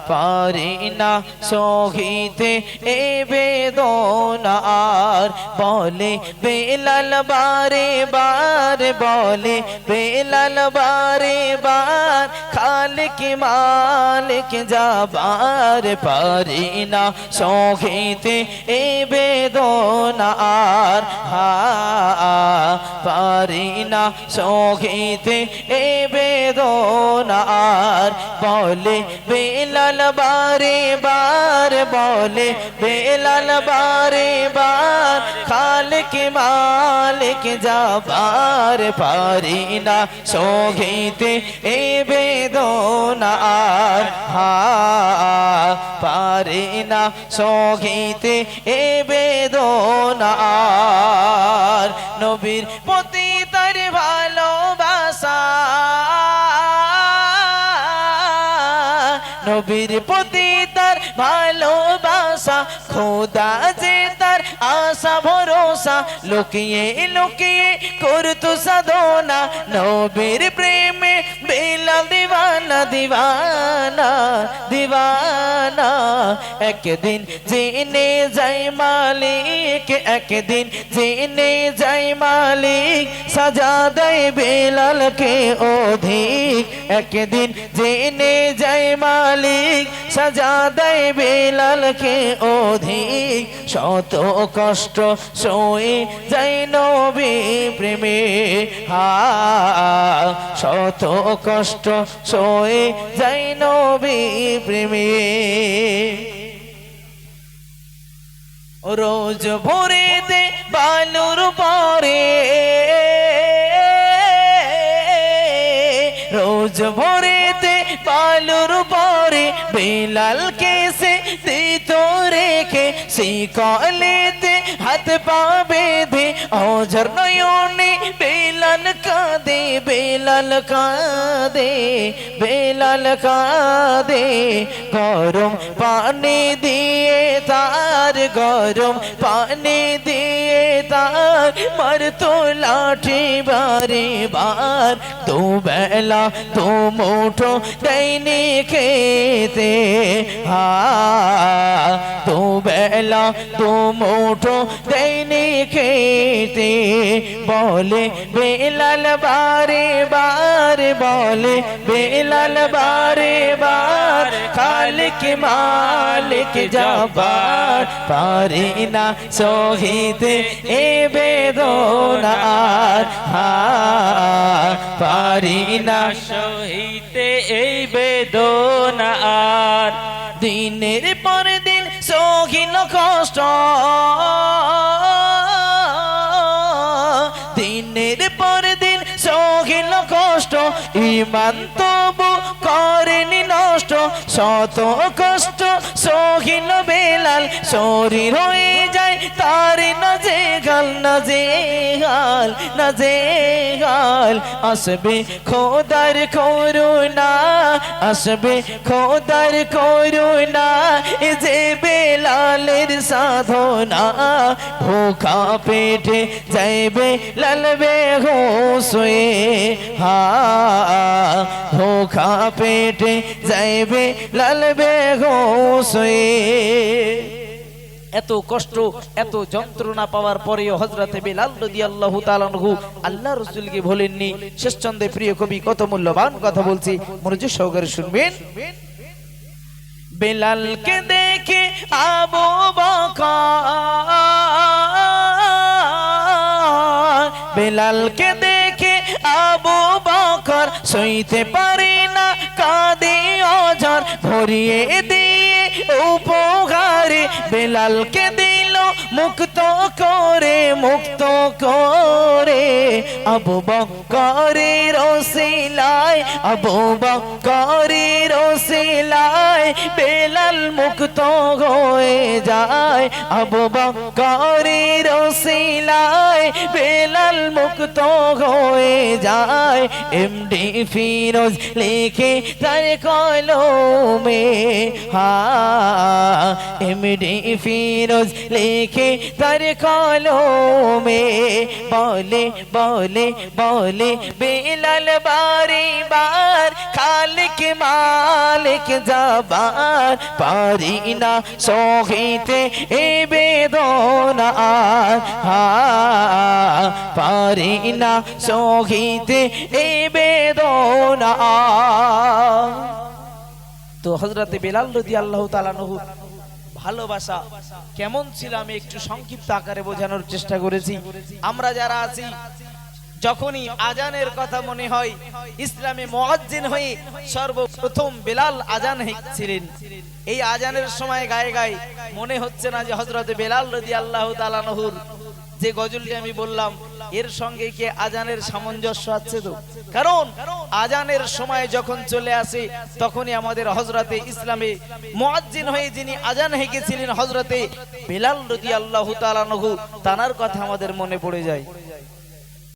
পারি না সহিতে এ বেদনা আর বলে বেলাল বারে বার বলে বেলাল বারে বার খালিক মালিক যাবার পারি না সহিতে এ বেদনা আর পারি না সহিতে এ বেদনা আর বলে বেলাল বারে বার বলে বেলাল বারে বার খালিক মালিক যাবার পারি না সহিতে এ বেদনা আর পারি না সহিতে এ বেদনা আর নবীর প্রতি তার ভালোবাসা নবীর প্রতি তার ভালোবাসা খোদা যে তার আশা ভরসা লুকিয়ে লুকিয়ে করতো সাধনা নবীর প্রেমে বেলাল দিওয়ানা দিওয়ানা দিওয়ানা একদিন জেনে যায় মালিক একদিন জেনে যায় মালিক সাজা দেয় বেলালকে অধিক একদিন জেনে যায় মালিক সাজা দেয় বেলালকে অধিক শত কষ্ট সয়ে যায় নবী প্রেমে শত কষ্ট সয়ে যায় নবী প্রেমে রোজ ভোরে দে বালুর পরে রোজ ভোরে দে বালুর পরে বেলালকে সে দিত রেখে শিকলেতে হাত পা বেঁধে অঝর নয়নে বেলাল কাঁদে বেলাল কাঁদে বেলাল কাঁদে গরম পানি দিয়ে তার গরম পানি দিয়ে তার মারতো লাঠি বারে বার দু বেলা দু মুঠো দেয়নি খেতে দু বেলা দু মুঠো দেয়নি খেতে বলে বেলাল বারে বার বলে বেলাল বারে বার খালিক মালিক যাবার পারি না সহিতে এ বেদনা পারি না সহিতে এই বেদনা আর দিনের পর দিন সহিল কষ্ট দিনের পর দিন সহিল কষ্ট ইমান তবু করেনি নষ্ট শত কষ্ট সহিল বেলাল শরীর হয়ে যায় তার নাজেহাল নাজেহাল নাজেহাল আসবে খোদার করুণা আসবে খোদার করুণা এ যে বেলালের সাধনা ভুখা পেটে যাইবে লালবে হোসে ভুখা পেটে যাইবে লালবে হোসে এত কষ্ট এত যন্ত্রণা পাওয়ার পরেও হযরত বেলাল রাদিয়াল্লাহু তাআলা আনহু আল্লাহ রাসূলকে বলেননি শেষ ছন্দে প্রিয় কবি কত মূল্যবান কথা বলছি মনোযোগ সহকারে শুনবেন বেলালকে দেখে আবু বকর বেলালকে দেখে আবু বকর সইতে পারে না কাঁদে অঝর ভরিয়ে দিয়ে উপহারে বেলালকে দিল মুক্ত করে আবু বকরের ওসিলায় আবু বকরের ওসিলায় বেলাল মুক্ত হয়ে যায় আবু বকরের ওসিলায় বেলাল মুক্ত হয়ে যায় এমডি ফিরোজ লিখে তার কলমে এমডি ফিরোজ লিখে তার কলমে বলে বলে বলে বেলাল বারে বার খালিক মালিক জবার পারি না সহিতে এ বেদনা পারি না সহিতে এ বেদনা। তো হযরতে বেলাল রাদিয়াল্লাহু তাআলা আনহু ভালোবাসা কেমন ছিল আমি একটু সংক্ষিপ্ত আকারে বোঝানোর চেষ্টা করেছি। আমরা যারা আছি যখনই আজানের কথা মনে হয়, ইসলামে মুয়াজ্জিন হয়ে সর্বপ্রথম বেলাল আজান ছিলেন। এই আজানের সময় গায়ে গায়ে মনে হচ্ছে না যে হযরতে বেলাল রাদিয়াল্লাহু তাআলা আনহুর যে গজলটি আমি বললাম এর সঙ্গে কি আজানের সামঞ্জস্য আছে? তো কারণ আজানের সময় যখন চলে আসে তখনই আমাদের হযরতে ইসলামে মুয়াজ্জিন হয়ে যিনি আজান হেঁকেছিলেন হযরতে বেলাল রাদিয়াল্লাহু তাআলা আনহু, তানার কথা আমাদের মনে পড়ে যায়।